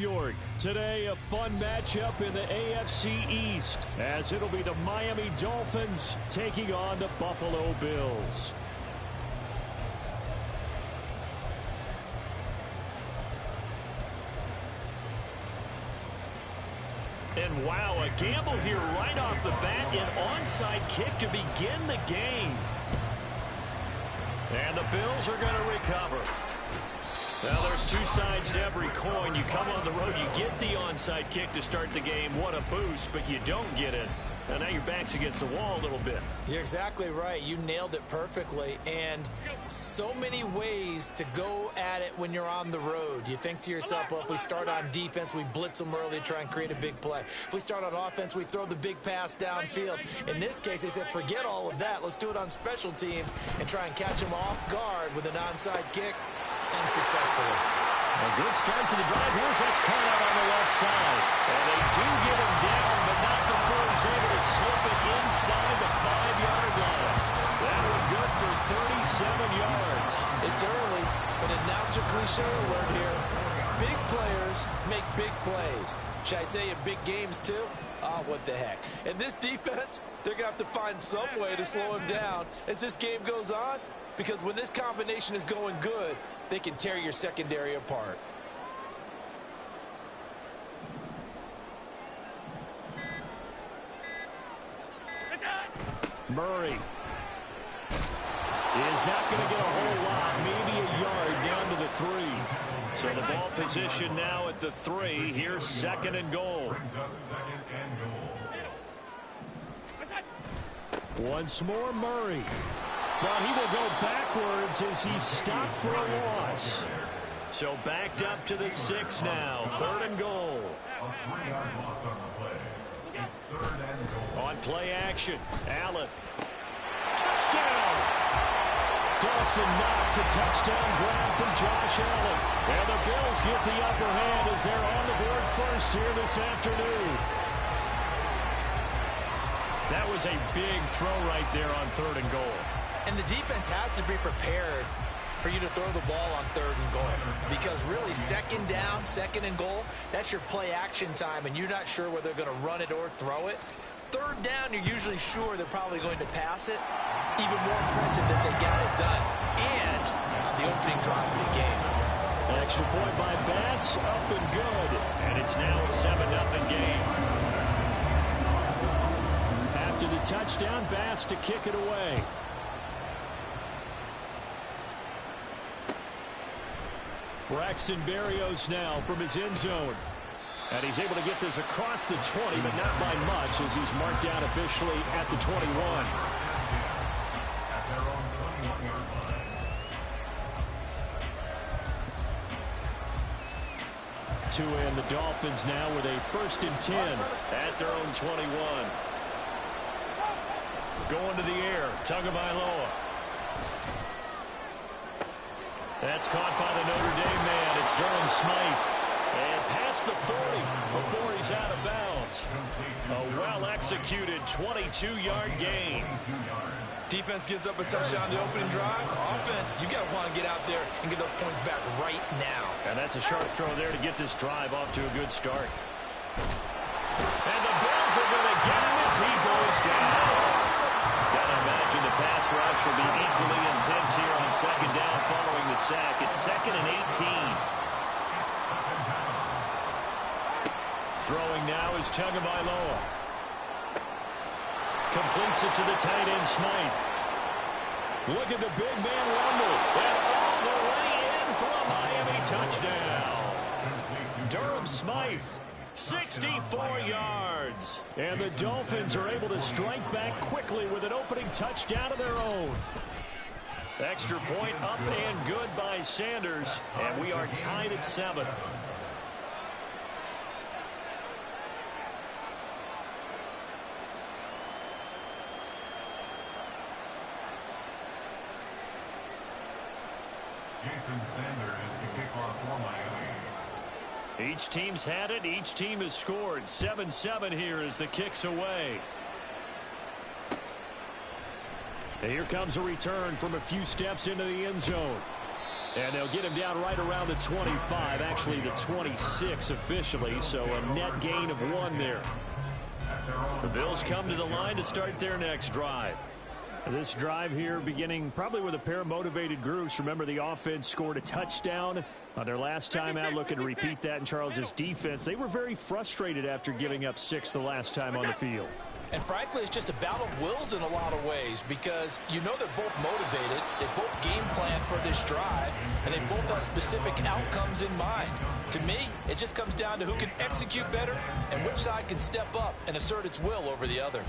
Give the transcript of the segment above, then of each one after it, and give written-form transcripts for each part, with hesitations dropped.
York. Today, a fun matchup in the AFC East, as it'll be the Miami Dolphins taking on the Buffalo Bills. And wow, a gamble here right off the bat, an onside kick to begin the game. And the Bills are going to recover. Well, there's two sides to every coin. You come on the road, you get the onside kick to start the game. What a boost, but you don't get it. And now your back's against the wall a little bit. You're exactly right. You nailed it perfectly. And so many ways to go at it when you're on the road. You think to yourself, well, if we start on defense, we blitz them early, try and create a big play. If we start on offense, we throw the big pass downfield. In this case, they said, forget all of that. Let's do it on special teams and try and catch them off guard with an onside kick, and successfully. A good start to the drive. Here's that's caught out on the left side. And they do get him down, but not before he's able to slip it inside the 5-yard line. That one good for 37 yards. It's early, but announce a cliche alert here. Big players make big plays. Should I say in big games too? Oh, what the heck. And this defense, they're going to have to find some way to slow him down as this game goes on, because when this combination is going good, they can tear your secondary apart. Murray is not going to get a whole lot, maybe a yard down to the 3. So the ball position now at the 3. Here's second and goal. Once more, Murray. Now he will go backwards as he's stopped for a loss. So backed up to the 6 now. Third and goal. On play action, Allen. Touchdown! Dawson Knox, a touchdown grab from Josh Allen. And the Bills get the upper hand as they're on the board first here this afternoon. That was a big throw right there on third and goal. And the defense has to be prepared for you to throw the ball on third and goal. Because really, second down, second and goal, that's your play action time, and you're not sure whether they're going to run it or throw it. Third down, you're usually sure they're probably going to pass it. Even more impressive that they got it done. And on the opening drive of the game. Extra point by Bass, up and good. And it's now a 7-0 game. After the touchdown, Bass to kick it away. Braxton Berrios now from his end zone. And he's able to get this across the 20, but not by much as he's marked down officially at the 21. To end the Dolphins now with a 1st and 10 at their own 21. Going to the air, Tagovailoa. That's caught by the Notre Dame man. It's Durham Smythe. And past the 40 before he's out of bounds. A well-executed 22-yard gain. Defense gives up a touchdown on the opening drive. Offense, you got to want to get out there and get those points back right now. And that's a sharp throw there to get this drive off to a good start. And the Bills are going to get him as he goes down. Gotta imagine the pass rush will be equally intense here on second down following the sack. It's 2nd and 18. Throwing now is Tagovailoa. Completes it to the tight end, Smythe. Look at the big man rumble. And all the way in for a Miami touchdown. Durham Smythe, 64 yards. And the Dolphins are able to strike back quickly with an opening touchdown of their own. Extra point up and good by Sanders. And we are tied at 7. Jason Sanders to kick off for Miami. Each team's had it. Each team has scored. 7-7 here as the kick's away. And here comes a return from a few steps into the end zone. And they'll get him down right around the 25, actually the 26 officially, so a net gain of 1 there. The Bills come to the line to start their next drive. This drive here beginning probably with a pair of motivated groups. Remember, the offense scored a touchdown on their last time out, looking to repeat that in Charles' defense. They were very frustrated after giving up 6 the last time on the field. And frankly, it's just a battle of wills in a lot of ways because you know they're both motivated, they both game plan for this drive, and they both have specific outcomes in mind. To me, it just comes down to who can execute better and which side can step up and assert its will over the other.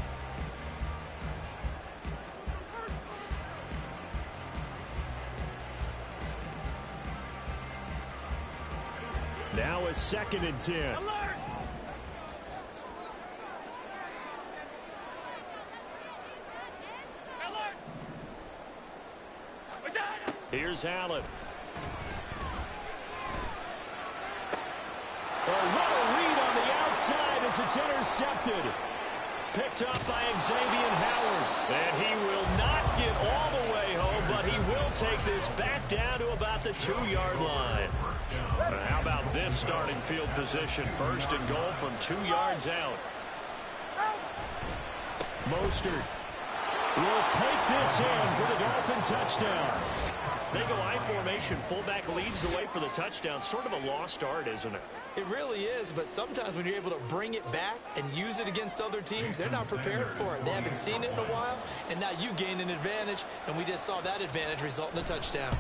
Now a 2nd and 10. Alert! Alert! Here's Allen. Oh, what a read on the outside as it's intercepted. Picked up by Xavier Howard. And he will not get all the way home, but he will take this back down to about the 2-yard line. How about this starting field position? 1st and goal from 2 yards out. Mostert will take this in for the Dolphin touchdown. They go I formation. Fullback leads the way for the touchdown. Sort of a lost art, isn't it? It really is, but sometimes when you're able to bring it back and use it against other teams, they're not prepared for it. They haven't seen it in a while, and now you gain an advantage, and we just saw that advantage result in a touchdown.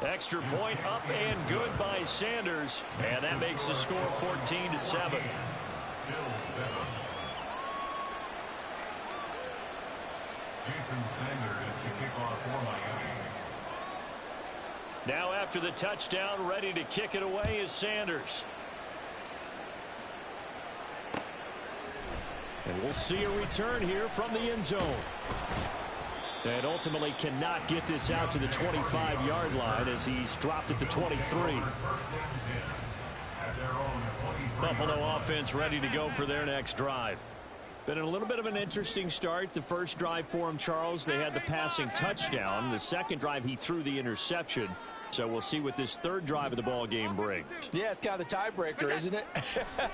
Extra point up and good by Sanders, and that makes the score 14-7. Jason Sanders to kick off for Miami. Now after the touchdown, ready to kick it away is Sanders. And we'll see a return here from the end zone. And ultimately cannot get this out to the 25-yard line as he's dropped at the 23. Buffalo offense ready to go for their next drive. Been a little bit of an interesting start. The first drive for him, Charles, they had the passing touchdown. The second drive, he threw the interception. So we'll see what this third drive of the ball game brings. Yeah, it's kind of the tiebreaker, isn't it?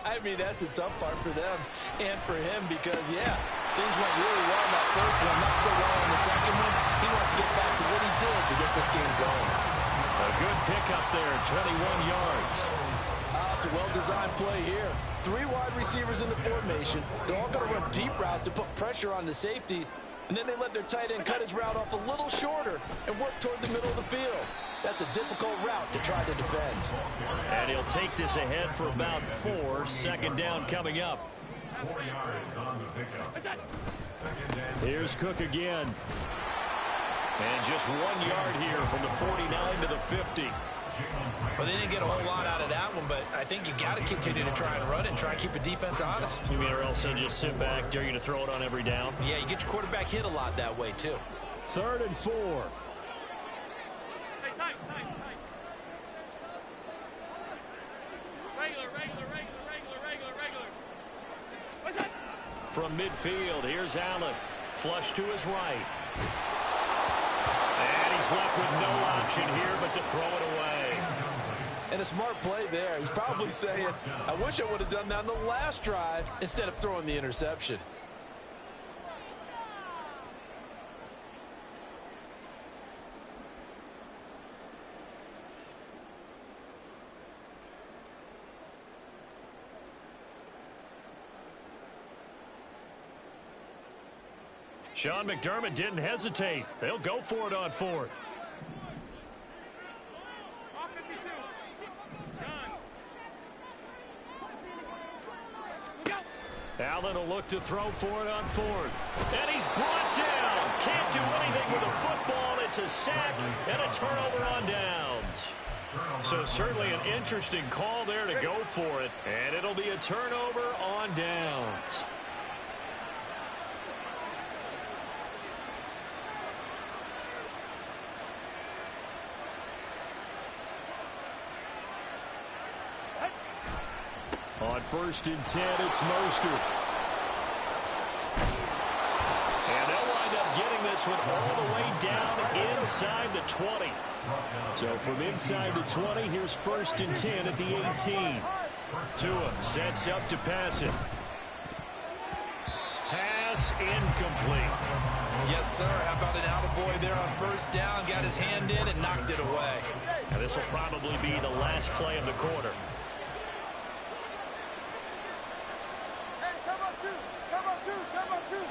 I mean, that's the tough part for them and for him because, yeah, things went really well in that first one, not so well in the second one. He wants to get back to what he did to get this game going. A good pickup there, 21 yards. It's a well-designed play here. 3 wide receivers in the formation. They're all going to run deep routes to put pressure on the safeties. And then they let their tight end cut his route off a little shorter and work toward the middle of the field. That's a difficult route to try to defend. And he'll take this ahead for about 4. 2nd down coming up. 4 yards on the pickup. Here's Cook again. And just 1 yard here from the 49 to the 50. Well, they didn't get a whole lot out of that one, but I think you got to continue to try and run it and try and keep the defense honest. You mean or else they'll just sit back, dare you to throw it on every down? Yeah, you get your quarterback hit a lot that way, too. 3rd and 4. Hey, tight. Regular. What's that? From midfield, here's Allen. Flush to his right. And he's left with no option here but to throw it away. And a smart play there. He's probably saying, I wish I would have done that on the last drive instead of throwing the interception. Sean McDermott didn't hesitate. They'll go for it on 4th. Off 52. Done. Go. Allen will look to throw for it on 4th. And he's brought down. Can't do anything with a football. It's a sack and a turnover on downs. So certainly an interesting call there to go for it. And it'll be a turnover on downs. On 1st and 10, it's Mostert. And they'll wind up getting this this one all the way down inside the 20. So from inside the 20, here's 1st and 10 at the 18. Tua sets up to pass it. Pass incomplete. Yes, sir. How about an attaboy there on 1st down? Got his hand in and knocked it away. Now this will probably be the last play of the quarter. Hey, come on, two. Come on, two. Come on, two.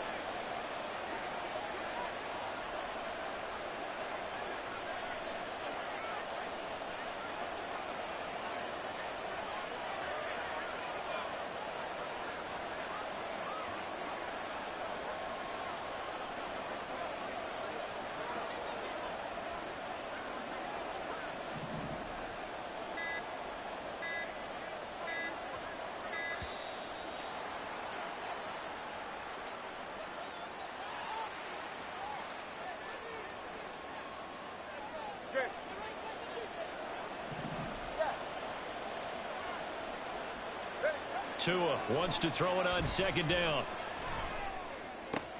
Tua wants to throw it on 2nd down.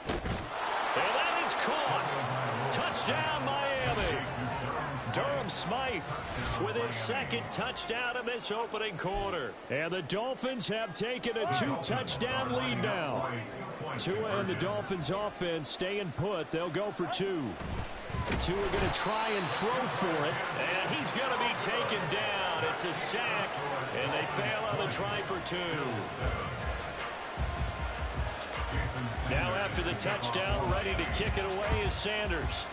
And that is caught. Touchdown, Miami. Durham Smythe with his 2nd touchdown of this opening quarter. And the Dolphins have taken a 2-touchdown lead now. Tua and the Dolphins offense staying put. They'll go for 2. Tua going to try and throw for it. And he's going to be taken down. It's a sack, and they fail on the try for 2. Now after the touchdown, ready to kick it away is Sanders.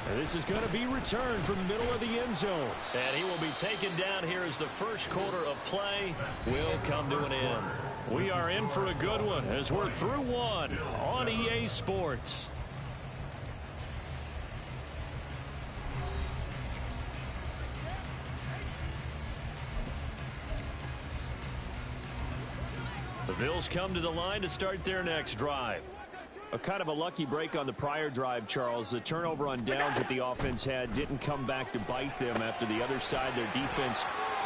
And this is going to be returned from the middle of the end zone. And he will be taken down here as the first quarter of play will come to an end. We are in for a good one as we're through one on EA Sports. The Bills come to the line to start their next drive. A kind of a lucky break on the prior drive, Charles. The turnover on downs that the offense had didn't come back to bite them after the other side. Their defense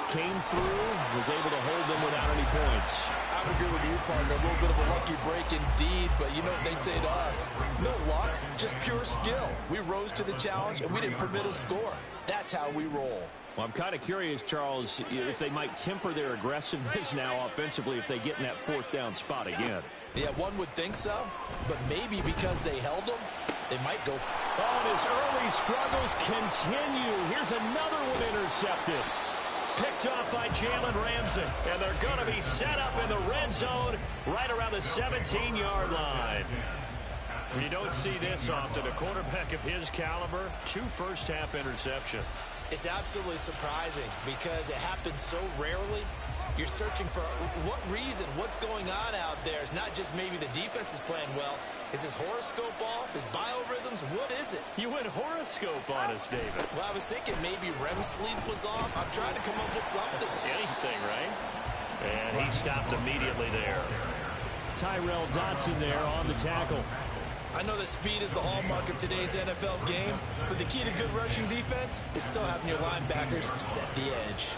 came through, was able to hold them without any points. I would agree with you, partner. A little bit of a lucky break indeed, but you know what they'd say to us? No luck, just pure skill. We rose to the challenge, and we didn't permit a score. That's how we roll. Well, I'm kind of curious, Charles, if they might temper their aggressiveness now offensively if they get in that 4th down spot again. Yeah, one would think so, but maybe because they held them, they might go. Oh, and his early struggles continue. Here's another one intercepted. Picked off by Jalen Ramsey, and they're going to be set up in the red zone right around the 17-yard line. You don't see this often. A quarterback of his caliber, 2 first-half interceptions. It's absolutely surprising because it happens so rarely. You're searching for what reason, what's going on out there. It's not just maybe the defense is playing well. Is his horoscope off? His biorhythms? What is it? You went horoscope on us, David. Well, I was thinking maybe REM sleep was off. I'm trying to come up with something. Anything, right? And he stopped immediately there. Tyrell Dodson there on the tackle. I know that speed is the hallmark of today's NFL game, but the key to good rushing defense is still having your linebackers set the edge.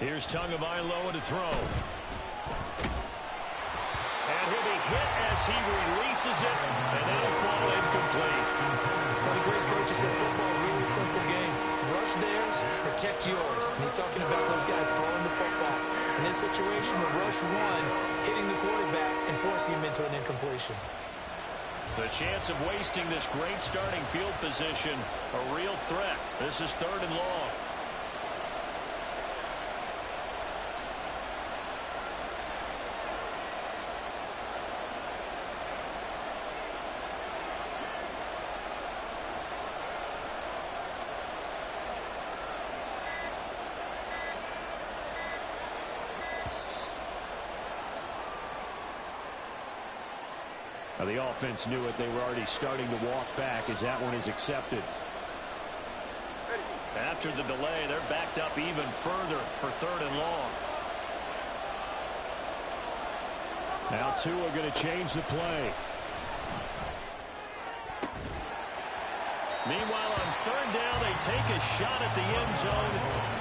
Here's Tagovailoa to throw. And he'll be hit as he releases it, and that'll fall incomplete. One of the great coaches said football is really a simple game. Rush theirs, protect yours. And he's talking about those guys throwing the football. In this situation, the rush one, hitting the quarterback and forcing him into an incompletion. The chance of wasting this great starting field position, a real threat. This is 3rd and long. Now, the offense knew it. They were already starting to walk back as that one is accepted. After the delay, they're backed up even further for 3rd and long. Now Tua going to change the play. Meanwhile, on third down, they take a shot at the end zone,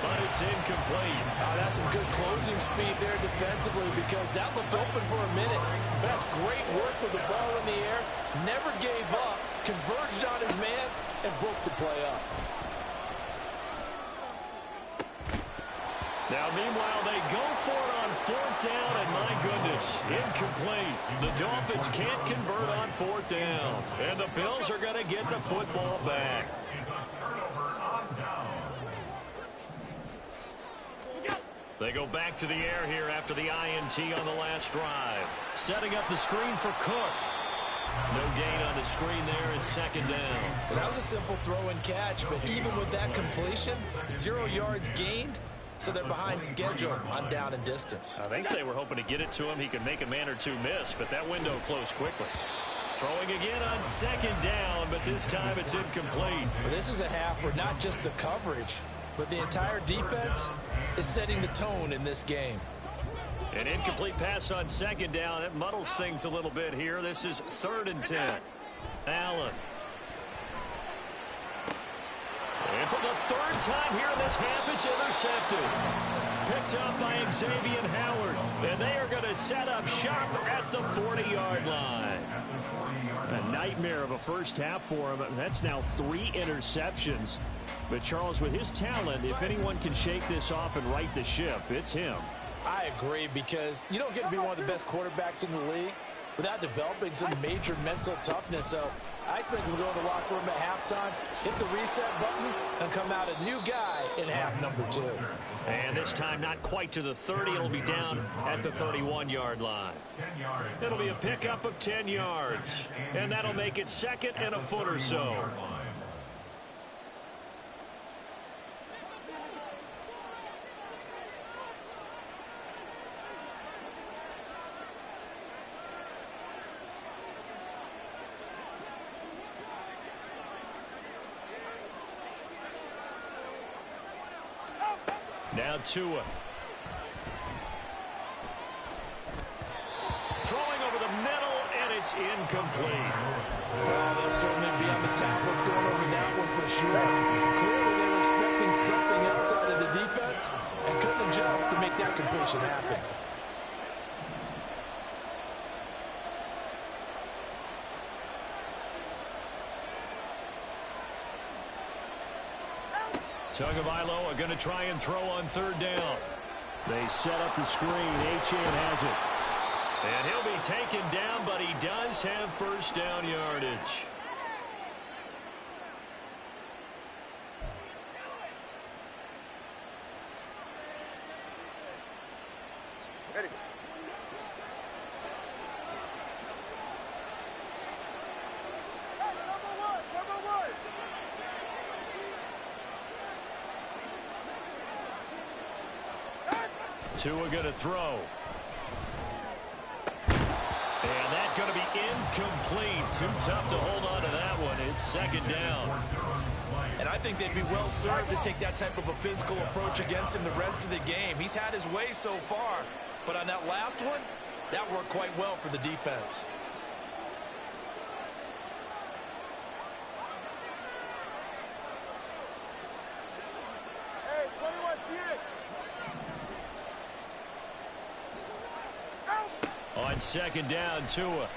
but it's incomplete. That's some good closing speed there defensively because that looked open for a minute. That's great work with the ball in the air. Never gave up, converged on his man, and broke the play up. Now, meanwhile, they go for it on fourth down, and my goodness, incomplete. The Dolphins can't convert on fourth down, and the Bills are going to get the football back. They go back to the air here after the INT on the last drive. Setting up the screen for Cook. No gain on the screen there in second down. Well, that was a simple throw and catch, but even with that completion, 0 yards gained. So they're behind schedule on down and distance. I think they were hoping to get it to him. He could make a man or two miss, but that window closed quickly. Throwing again on second down, but this time it's incomplete. Well, this is a half where not just the coverage, but the entire defense is setting the tone in this game. An incomplete pass on second down. That muddles things a little bit here. This is 3rd and 10. Allen. And for the third time here in this half, it's intercepted. Picked up by Xavier Howard. And they are going to set up shop at the 40-yard line. A nightmare of a first half for him. That's now 3 interceptions. But Charles, with his talent, if anyone can shake this off and right the ship, it's him. I agree, because you don't get to be one of the best quarterbacks in the league without developing some major mental toughness. So I expect him to go in the locker room at halftime, hit the reset button, and come out a new guy in half number 2. And this time not quite to the 30. It'll be down at the 31-yard line. It'll be a pickup of 10 yards. And that'll make it 2nd and a foot or so. Now Tua. Throwing over the middle, and it's incomplete. Well, they'll certainly be on the tablets going over that one for sure. Clearly, they were expecting something else out of the defense and couldn't adjust to make that completion happen. Tagovailoa going to try and throw on third down. They set up the screen. Achane has it. And he'll be taken down, but he does have first down yardage. Ready. Hey, number one. Tua going to throw. And that's going to be incomplete. Too tough to hold on to that one. It's second down. And I think they'd be well served to take that type of a physical approach against him the rest of the game. He's had his way so far, but on that last one, that worked quite well for the defense. Hey, 21 TX. On second down, Tua.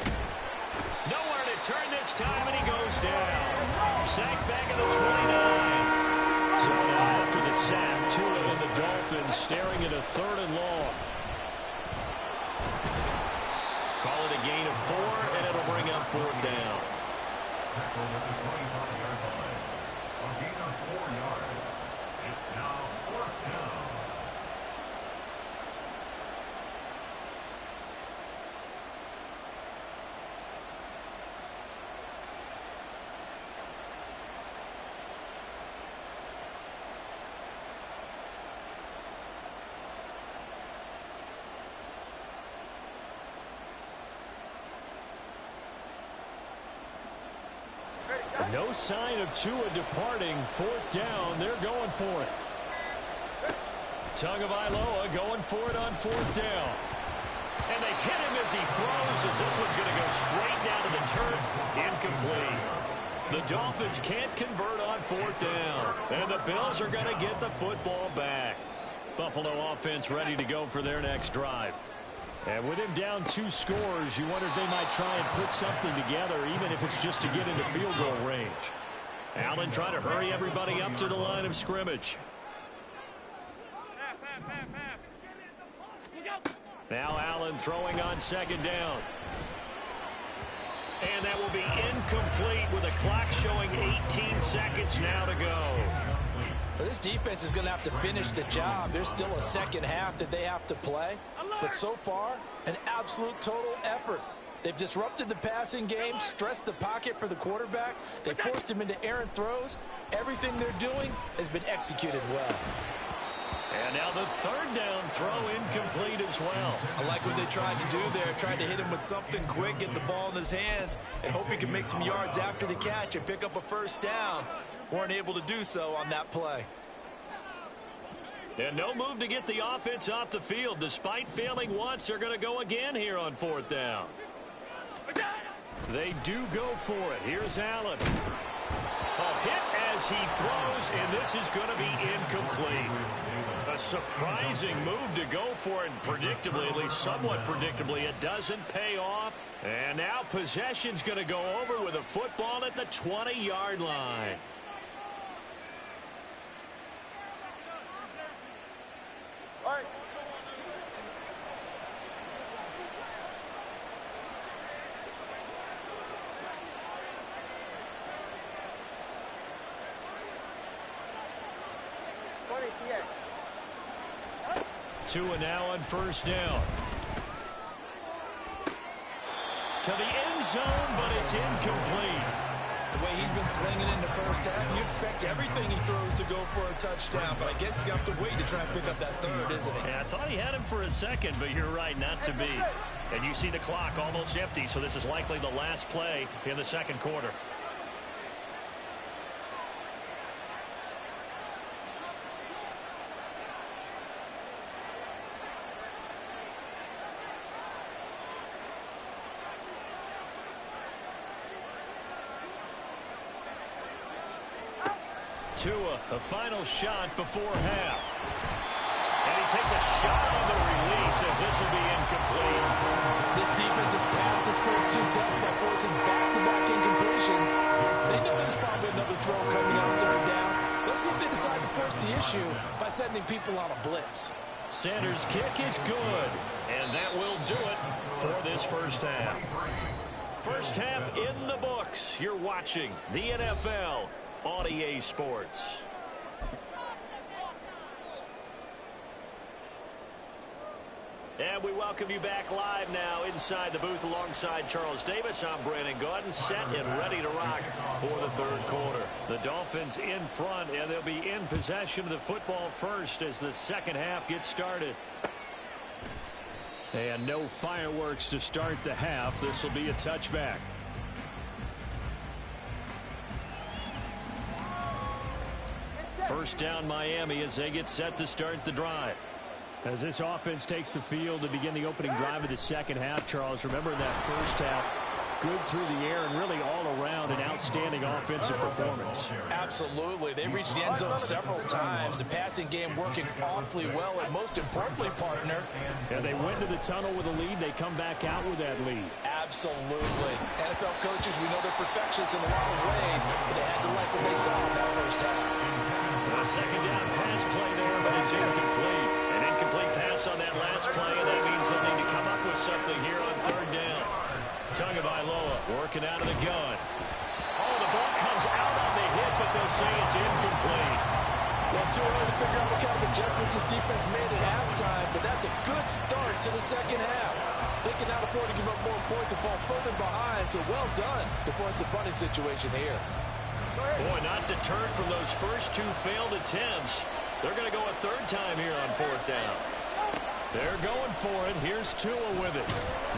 Nowhere to turn this time, and he goes down. Sacked back at the 29. So now after the sack, Tua and the Dolphins staring at a 3rd and long. Call it a gain of 4, and it'll bring up 4th down. Tackle at the 25-yard line. A gain of 4 yards. It's now 4th down. No sign of Tua departing. 4th down. They're going for it. Tagovailoa going for it on 4th down. And they hit him as he throws, as this one's going to go straight down to the turf. Incomplete. The Dolphins can't convert on 4th down. And the Bills are going to get the football back. Buffalo offense ready to go for their next drive. And with him down 2 scores, you wonder if they might try and put something together, even if it's just to get into field goal range. Allen trying to hurry everybody up to the line of scrimmage. Now Allen throwing on 2nd down. And that will be incomplete with the clock showing 18 seconds now to go. Well, this defense is going to have to finish the job. There's still a second half that they have to play. But so far, an absolute total effort. They've disrupted the passing game, stressed the pocket for the quarterback. They forced him into errant throws. Everything they're doing has been executed well. And now the 3rd down throw incomplete as well. I like what they tried to do there. Tried to hit him with something quick, get the ball in his hands, and hope he can make some yards after the catch and pick up a 1st down. Weren't able to do so on that play. And no move to get the offense off the field. Despite failing once, they're going to go again here on 4th down. They do go for it. Here's Allen. A hit as he throws, and this is going to be incomplete. A surprising move to go for it, and predictably, at least somewhat predictably, it doesn't pay off. And now possession's going to go over with a football at the 20-yard line. All right. TX. Tua now on 1st down. To the end zone, but it's incomplete. The way he's been slinging in the first half, you expect everything he throws to go for a touchdown. But I guess he's going to have to wait to try and pick up that 3rd, isn't he? Yeah, I thought he had him for a second, but you're right, not to be. And you see the clock almost empty, so this is likely the last play in the 2nd quarter. Tua, a final shot before half. And he takes a shot on the release as this will be incomplete. This defense has passed its first 2 tests by forcing back-to-back incompletions. They know there's probably another throw coming on 3rd down. Let's see if they decide to force the issue by sending people on a blitz. Sanders' kick is good, and that will do it for this first half. First half in the books. You're watching the NFL on EA Sports. And we welcome you back live now inside the booth alongside Charles Davis. I'm Brandon Gaudin, set and ready to rock for the 3rd quarter. The Dolphins in front, and they'll be in possession of the football first as the 2nd half gets started. And no fireworks to start the half. This will be a touchback. First down Miami as they get set to start the drive. As this offense takes the field to begin the opening drive of the 2nd half, Charles, remember in that first half, good through the air and really all around an outstanding offensive performance. Absolutely. They reached the end zone several times. The passing game working awfully well, and most importantly, partner. And they went to the tunnel with a lead. They come back out with that lead. Absolutely. NFL coaches, we know they're perfectionists in a lot of ways, but they had to like what they saw in that first half. A 2nd down pass play there, but it's incomplete. An incomplete pass on that last play, and that means they'll need to come up with something here on 3rd down. Tagovailoa working out of the gun. Oh, the ball comes out on the hit, but they'll say it's incomplete. Well, it's too early to figure out what kind of adjustments this defense made at halftime, but that's a good start to the 2nd half. They can now afford to give up more points and fall further behind, so well done to force the punting situation here. Boy, not deterred from those first 2 failed attempts. They're going to go a 3rd time here on 4th down. They're going for it. Here's Tua with it.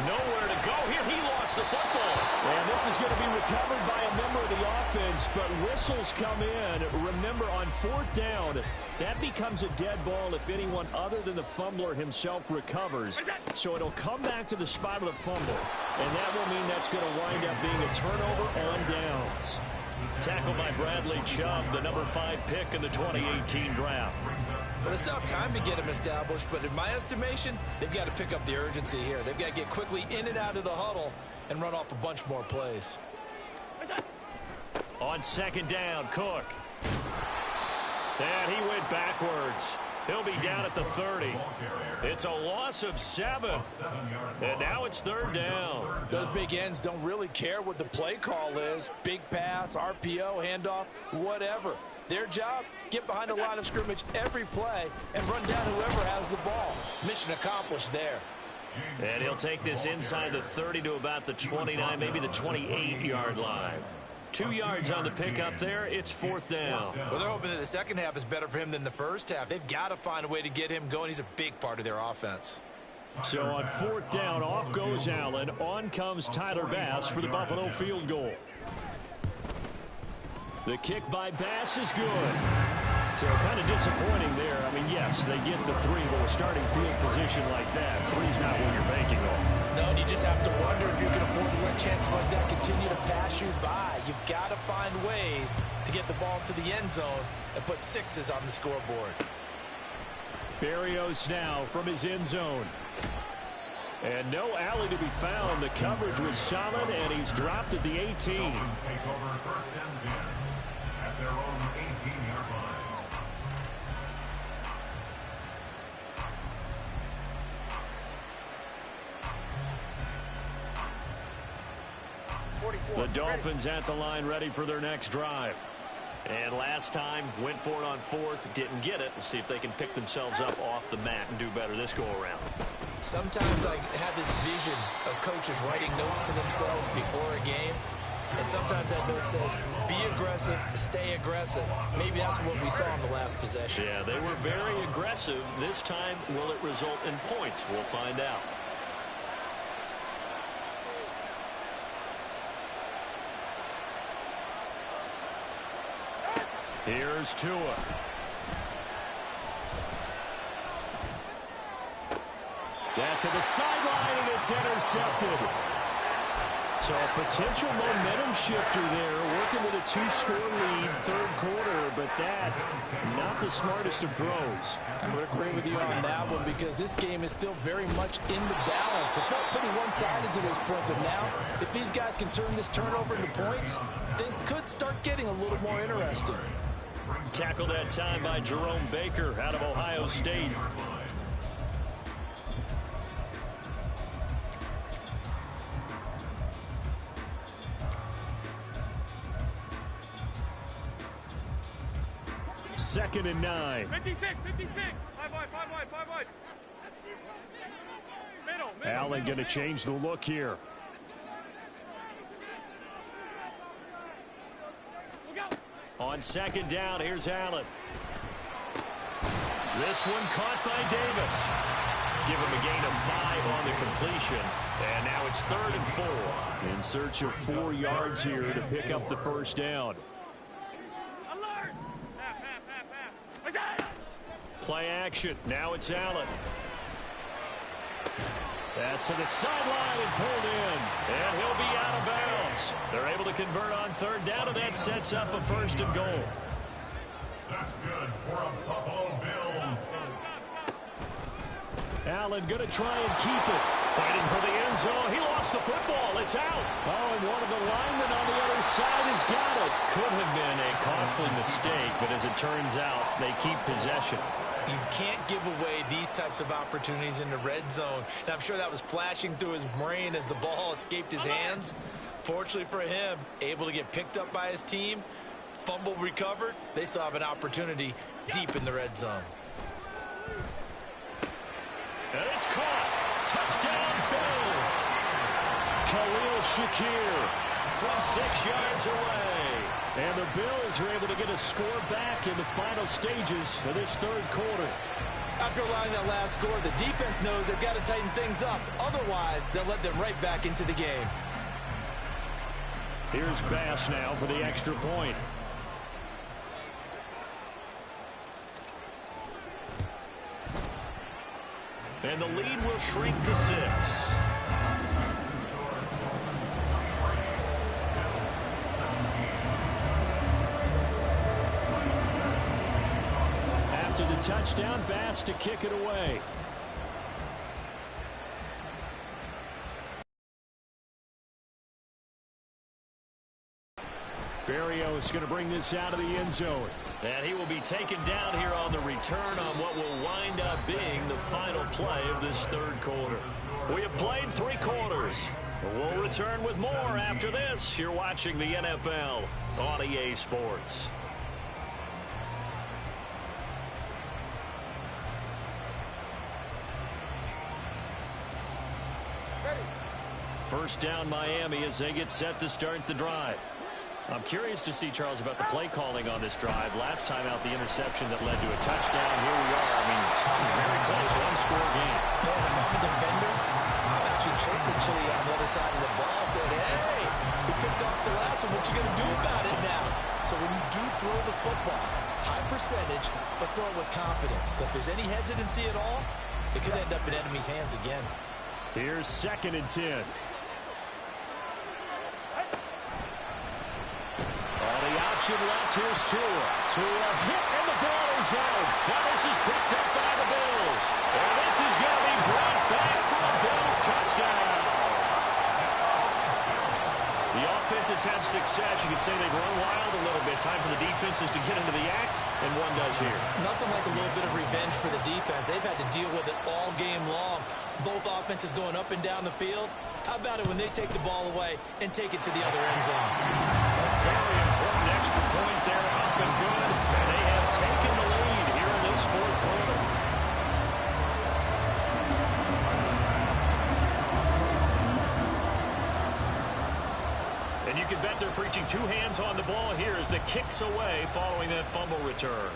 Nowhere to go here. He lost the football. And this is going to be recovered by a member of the offense, but whistles come in. Remember, on 4th down, that becomes a dead ball if anyone other than the fumbler himself recovers. So it'll come back to the spot of the fumble, and that will mean that's going to wind up being a turnover on downs. Tackled by Bradley Chubb, the number 5 pick in the 2018 draft. Well, they still have time to get him established, but in my estimation, they've got to pick up the urgency here. They've got to get quickly in and out of the huddle and run off a bunch more plays. On second down, Cook. And he went backwards. He'll be down at the 30. It's a loss of 7. And now it's third down. Those big ends don't really care what the play call is. Big pass, RPO, handoff, whatever. Their job, get behind the line of scrimmage every play and run down whoever has the ball. Mission accomplished there. And he'll take this inside the 30 to about the 29, maybe the 28-yard line. 2 yards on the pickup there. It's fourth down. Well, they're hoping that the second half is better for him than the first half. They've got to find a way to get him going. He's a big part of their offense. So on fourth down, off goes Allen. On comes Tyler Bass for the Buffalo field goal. The kick by Bass is good. So kind of disappointing there. I mean, yes, they get the 3, but a starting field position like that, 3's not what you're banking on. No, and you just have to wonder if you can afford to let chances like that continue to pass you by. You've got to find ways to get the ball into the end zone and put 6s on the scoreboard. Berrios now from his end zone. And no alley to be found. The coverage was solid, and he's dropped at the 18. Dolphins take over first and 10 at their own 18-yard line. The Dolphins at the line, ready for their next drive. And last time, went for it on fourth, didn't get it. We'll see if they can pick themselves up off the mat and do better this go-around. Sometimes I have this vision of coaches writing notes to themselves before a game. And sometimes that note says, be aggressive, stay aggressive. Maybe that's what we saw in the last possession. Yeah, they were very aggressive. This time, will it result in points? We'll find out. Here's Tua. That's to the sideline, and it's intercepted. So a potential momentum shifter there, working with a 2-score lead, third quarter, but that, not the smartest of throws. I would agree with you on that one because this game is still very much in the balance. It felt pretty one-sided to this point, but now, if these guys can turn this turnover into points, things could start getting a little more interesting. Tackled that time by Jerome Baker out of Ohio State. Second and 9. 56. 5 wide. Middle. Allen going to change the look here. On second down, here's Allen. This one caught by Davis. Give him a gain of 5 on the completion. And now it's 3rd and 4. In search of 4 yards here to pick up the first down. Alert! Half. Play action. Now it's Allen. Pass to the sideline and pulled in. And he'll be out of bounds. They're able to convert on third down, and that sets up a 1st and goal. That's good for a Buffalo Bills. Allen going to try and keep it. Fighting for the end zone. He lost the football. It's out. Oh, and one of the linemen on the other side has got it. Could have been a costly mistake, but as it turns out, they keep possession. You can't give away these types of opportunities in the red zone. And I'm sure that was flashing through his brain as the ball escaped his hands. Fortunately for him, able to get picked up by his team, fumble recovered. They still have an opportunity deep in the red zone. And it's caught. Touchdown, Bills. Khalil Shakir From 6 yards away. And the Bills are able to get a score back in the final stages of this third quarter. After allowing that last score, the defense knows they've got to tighten things up. Otherwise, they'll let them right back into the game. Here's Bass now for the extra point. And the lead will shrink to 6. touchdown. Bass to kick it away. Berrios going to bring this out of the end zone. And he will be taken down here on the return on what will wind up being the final play of this third quarter. We have played 3 quarters. We'll return with more after this. You're watching the NFL on EA Sports. First down Miami as they get set to start the drive. I'm curious to see, Charles, about the play calling on this drive. Last time out, the interception that led to a touchdown. Here we are. I mean, very close, one-score game. Man, if I'm a defender, I'm actually chirping Chili on the other side of the ball, saying, hey, we picked off the last one. What you going to do about it now? So when you do throw the football, high percentage, but throw it with confidence. Because if there's any hesitancy at all, it could end up in enemy's hands again. Here's 2nd and 10. Option left, here's Tua. Tua hit, and the ball is out. Now this is picked up by the Bills. And this is going to be brought back for a Bills touchdown. The offenses have success. You could say they've run wild a little bit. Time for the defenses to get into the act, and one does here. Nothing like a little bit of revenge for the defense. They've had to deal with it all game long. Both offenses going up and down the field. How about it when they take the ball away and take it to the other end zone? Very important extra point there, up and good. And they have taken the lead here in this fourth quarter. And you can bet they're preaching 2 hands on the ball here as the kicks away following that fumble return.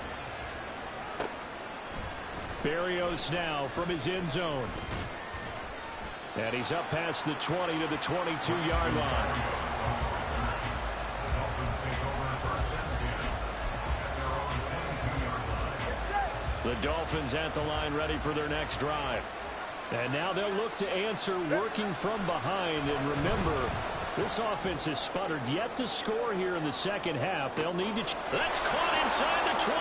Berrios now from his end zone. And he's up past the 20 to the 22-yard line. The Dolphins at the line ready for their next drive. And now they'll look to answer working from behind. And remember, this offense has sputtered yet to score here in the second half. They'll need to... That's caught inside the 20.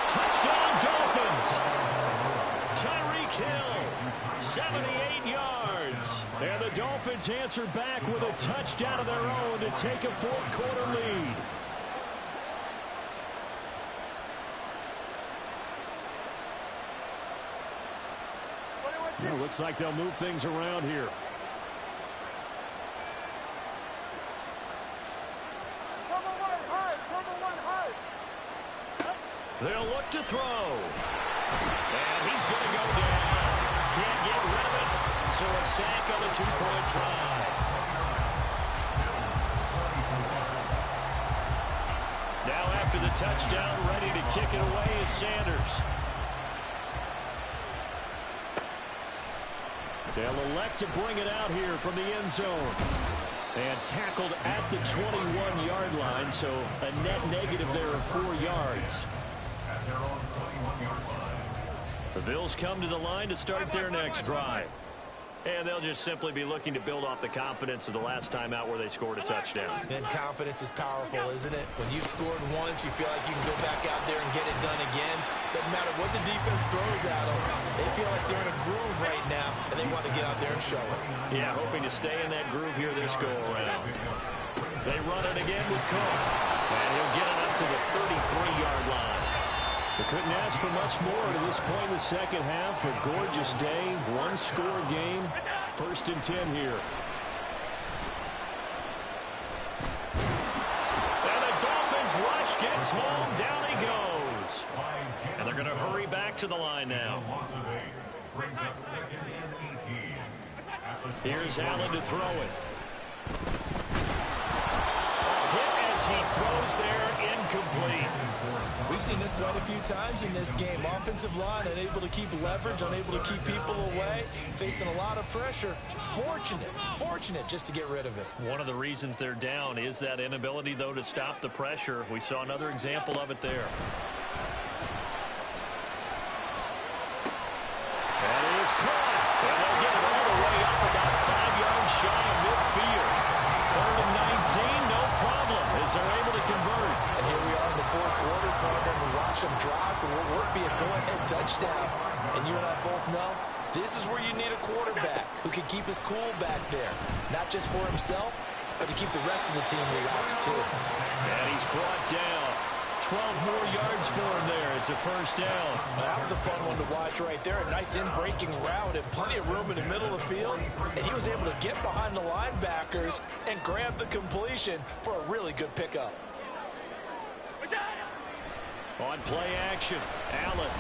Touchdown, Dolphins. Tyreek Hill, 78 yards. And the Dolphins answer back with a touchdown of their own to take a fourth quarter lead. Well, looks like they'll move things around here. They'll look to throw. And he's going to go down. Can't get rid of it. So a sack on the 2-point try. Now after the touchdown, ready to kick it away is Sanders. They'll elect to bring it out here from the end zone. And tackled at the 21-yard line, so a net negative there of 4 yards. The Bills come to the line to start their next drive. And they'll just simply be looking to build off the confidence of the last time out where they scored a touchdown. And confidence is powerful, isn't it? When you've scored once, you feel like you can go back out there and get it done again. Doesn't matter what the defense throws at them. They feel like they're in a groove right now, and they want to get out there and show it. Yeah, hoping to stay in that groove here this go-around. They run it again with Cook. And he'll get it up to the 33-yard line. They couldn't ask for much more to this point in the second half. A gorgeous day, one-score game. 1st and 10 here. And the Dolphins rush gets home. Down he goes. And they're going to hurry back to the line now. Here's Allen to throw it. Hit as he throws there, incomplete. We've seen this quite a few times in this game. Offensive line unable to keep leverage, unable to keep people away, facing a lot of pressure. Fortunate just to get rid of it. One of the reasons they're down is that inability, though, to stop the pressure. We saw another example of it there. That is caught. And they'll get it all the way up about 5 yards shy of midfield. 3rd and 19, no problem, as they're able to convert. And here we are in the fourth quarter, partner, and watch them drive for what would be a go-ahead touchdown. And you and I both know this is where you need a quarterback who can keep his cool back there, not just for himself, but to keep the rest of the team relaxed too. And he's brought down. 12 more yards for him there. It's a first down. That was a fun one to watch right there. A nice in-breaking route and plenty of room in the middle of the field. And he was able to get behind the linebackers and grab the completion for a really good pickup. On play action, Allen.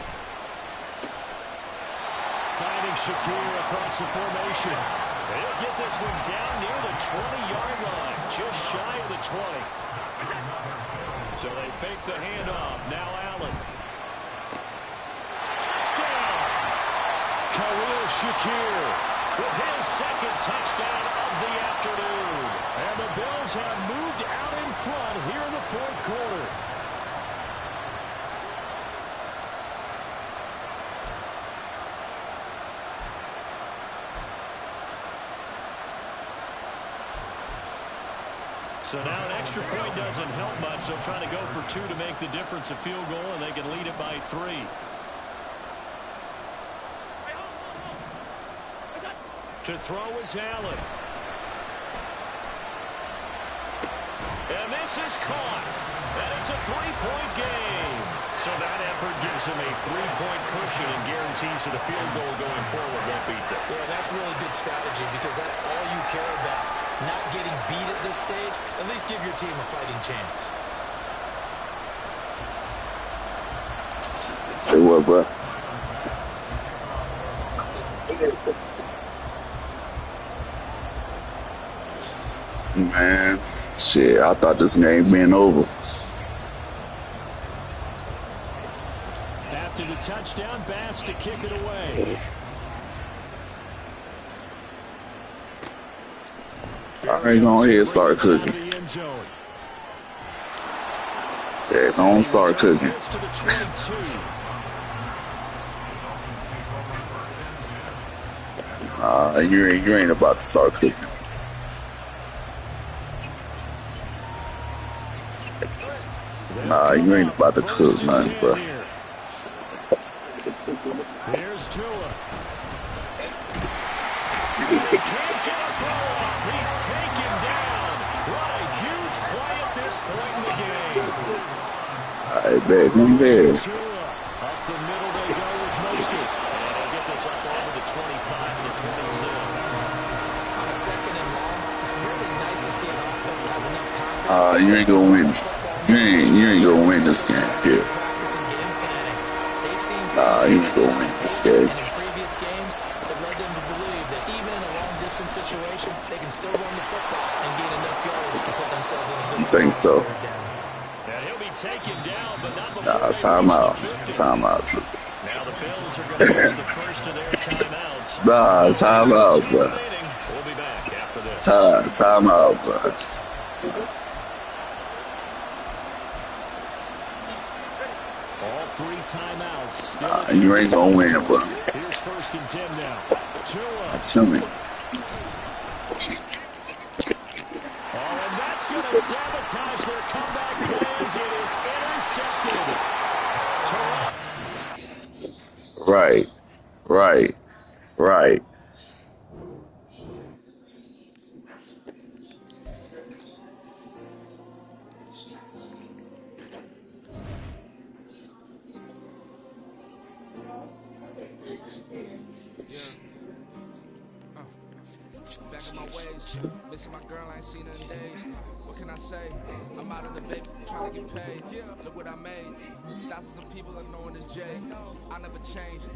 Finding Shakir across the formation. They'll get this one down near the 20-yard line, just shy of the 20. So they fake the handoff. Now Allen. Touchdown! Khalil Shakir with his second touchdown of the afternoon. And the Bills have moved out in front here in the fourth quarter. So now an extra point doesn't help much. They'll try to go for two to make the difference a field goal, and they can lead it by 3. To throw is Allen. And this is caught. And it's a 3-point game. So that effort gives him a 3-point cushion and guarantees that a field goal going forward won't beat them. Yeah, that's really good strategy because that's all you care about. Not getting beat at this stage, at least give your team a fighting chance. Say what, bro? Man, shit, I thought this game been over. After the touchdown, Bass to kick it away. All right, go ahead and start cooking. Yeah, don't start cooking. You ain't about to start cooking. Nah, you ain't about to cook nothing, bro. Here's Tua. Can't get a throw off. He's taken down. What a huge play at this point in the game. All right, back in there. Tua. Up the middle they go with Mostert. And they'll get this up over the 25 to 26. On a second and long, it's really nice to see an offense has enough confidence. You ain't gonna win. You ain't gonna win this game, kid. Nah, you ain't gonna win this game. And in previous games, they've led them to believe that even in a long-distance situation, they can still run the football and gain enough yards to put themselves in a good You think so? And he'll be taken down, but not before Nah, timeout. Timeout. Now the Bills are going to use the first of their timeouts. Nah, timeout, bro. We'll be back after this. Timeout, bro. All 3 timeouts. You ain't gonna win, bro. Here's first and 10 now. Tua. Tell me. Oh, and that's going to sabotage their comeback plans. It is intercepted. Right. Back in my ways, missing my girl, I ain't seen her in days. What can I say? I'm out of the bit, trying to get paid. Look what I made. Thousands of people are knowing this Jay. I never change.